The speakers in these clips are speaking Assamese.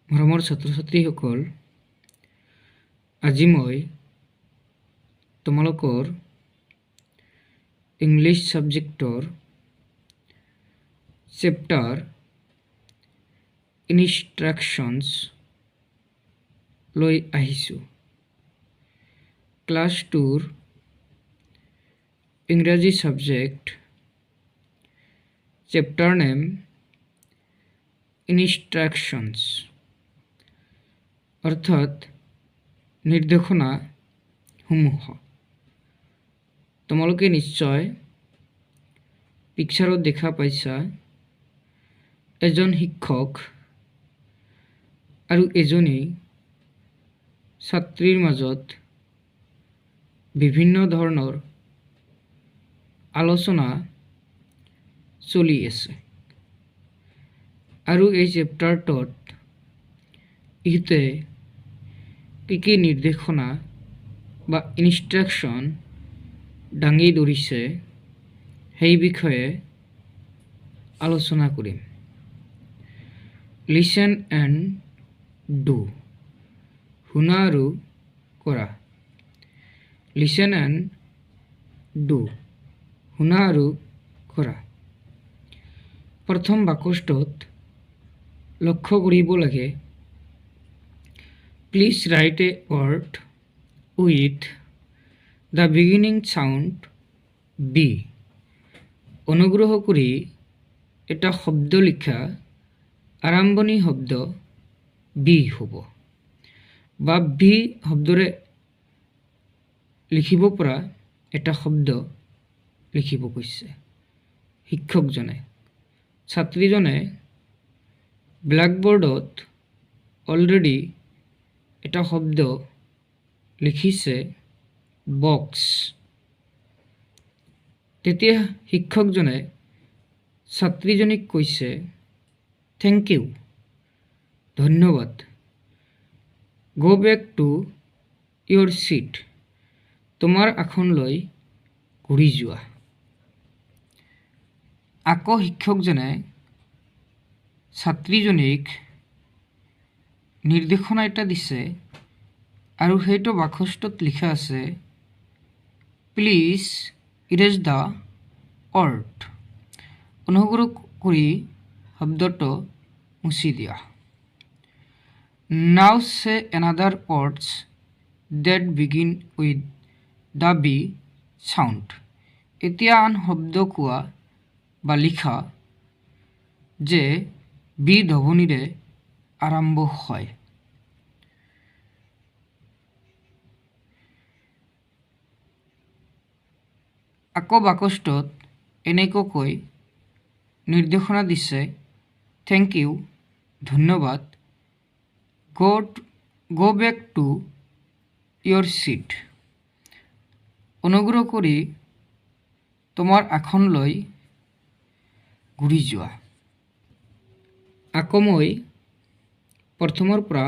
মৰমৰ ছাত্ৰ ছাত্ৰীসকল, আজি মই তোমালোকৰ ইংলিছ ছাবজেক্টৰ চেপ্টাৰ ইনষ্ট্ৰাকশ্যনছ লৈ আহিছোঁ। ক্লাছ 2ৰ ইংৰাজী ছাবজেক্ট চেপ্টাৰ নেম ইনষ্ট্ৰাকশ্যনছ অৰ্থাৎ নিৰ্দেশনাসমূহ। তোমালোকে নিশ্চয় পিকচাৰত দেখা পাইছা এজন শিক্ষক আৰু এজনী ছাত্ৰীৰ মাজত বিভিন্ন ধৰণৰ আলোচনা চলি আছে আৰু এই চেপ্টাৰটোত ইহঁতে কি নিৰ্দেশনা বা ইনষ্ট্ৰাকশ্যন দাঙি ধৰিছে সেই বিষয়ে আলোচনা কৰিম। লিচেন এণ্ড ডু, শুনা আৰু কৰা। লিচেন এণ্ড ডু, শুনা আৰু কৰা। প্ৰথম বাকচটোত লক্ষ্য কৰিব লাগে, please write a word with the beginning sound B. অনুগ্ৰহ কৰি এটা শব্দ লিখা, আৰম্ভণি শব্দ বি হ'ব বা বি শব্দৰে লিখিব পৰা এটা শব্দ লিখিব কৈছে শিক্ষকজনে। ছাত্ৰীজনে ব্লেকবৰ্ডত অলৰেডি এটা শব্দ লিখিছে, বক্স। তেতিয়া শিক্ষকজনে ছাত্ৰীজনীক কৈছে, থেংক ইউ, ধন্যবাদ। Go back to your seat, তোমাৰ আসনলৈ ঘূৰি যোৱা। আকৌ শিক্ষকজনে ছাত্ৰীজনীক নিৰ্দেশনা এটা দিছে আৰু সেইটো বাকচটোত লিখা আছে, প্লিজ ইৰেজ দ্য ৱৰ্ড। অনুগ্ৰহ কৰি শব্দটো মুছি দিয়া। Now say another words that begin with the B sound. এতিয়া আন শব্দ কোৱা বা লিখা যে বি ধ্বনিৰে আৰম্ভ হয়। আকৌ বাকচটোত এনেকৈ নিৰ্দেশনা দিছে, থেংক ইউ, ধন্যবাদ। Go back to your seat, অনুগ্ৰহ কৰি তোমাৰ আসনলৈ ঘূৰি যোৱা। আকৌ মই প্ৰথমৰ পৰা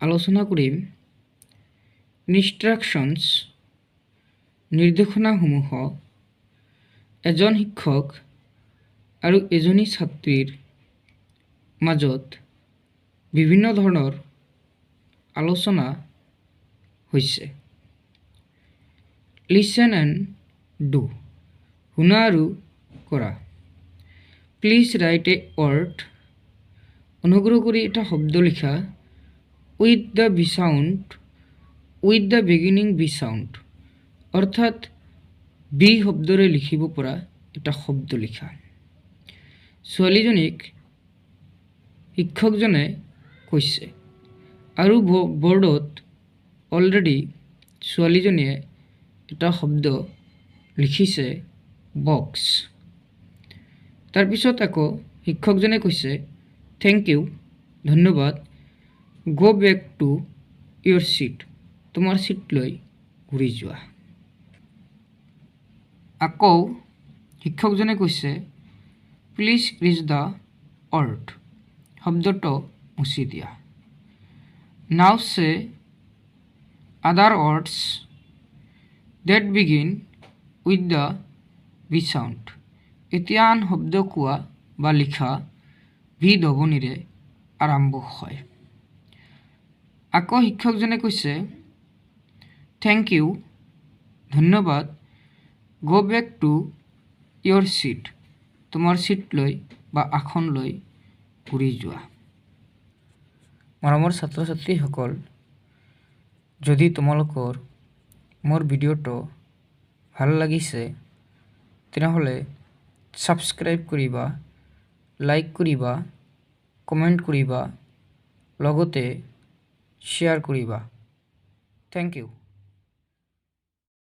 আলোচনা কৰিম। ইনষ্ট্ৰাকশ্যনছ, নিৰ্দেশনাসমূহ এজন শিক্ষক আৰু এজনী ছাত্ৰীৰ মাজত বিভিন্ন ধৰণৰ আলোচনা হৈছে। লিচেন এণ্ড ডু, শুনা আৰু কৰা। প্লিজ ৰাইট এ ৱৰ্ড, অনুগ্ৰহ কৰি এটা শব্দ লিখা, with the B sound, with the beginning B sound অৰ্থাৎ বি শব্দৰে লিখিব পৰা এটা শব্দ লিখা। ছোৱালীজনীক শিক্ষকজনে কৈছে আৰু বৰ্ডত অলৰেডি ছোৱালীজনীয়ে এটা শব্দ লিখিছে, বক্স। তাৰপিছত আকৌ শিক্ষকজনে কৈছে, থেংক ইউ, ধন্যবাদ। Go back to your seat, তোমাৰ ছিটলৈ ঘূৰি যোৱা। আকৌ শিক্ষকজনে কৈছে, প্লিজ ইৰেজ দ্য ৱৰ্ড, শব্দটো মুছি দিয়া। Now say other words that begin with the B sound. এতিয়া আন শব্দ কোৱা বা লিখা ভি ধ্বনিৰে আৰম্ভ হয়। আকৌ শিক্ষকজনে কৈছে, থেংক ইউ, ধন্যবাদ, go back to your seat, তোমাৰ ছিটলৈ বা আসনলৈ ঘূৰি যোৱা। মৰমৰ ছাত্ৰ ছাত্ৰীসকল, যদি তোমালোকৰ মোৰ ভিডিঅ'টো ভাল লাগিছে তেনেহ'লে ছাবস্ক্ৰাইব কৰিবা, লাইক কৰিবা, কমেণ্ট কৰিবা, লগতে শ্বেয়াৰ কৰিবা। Thank U.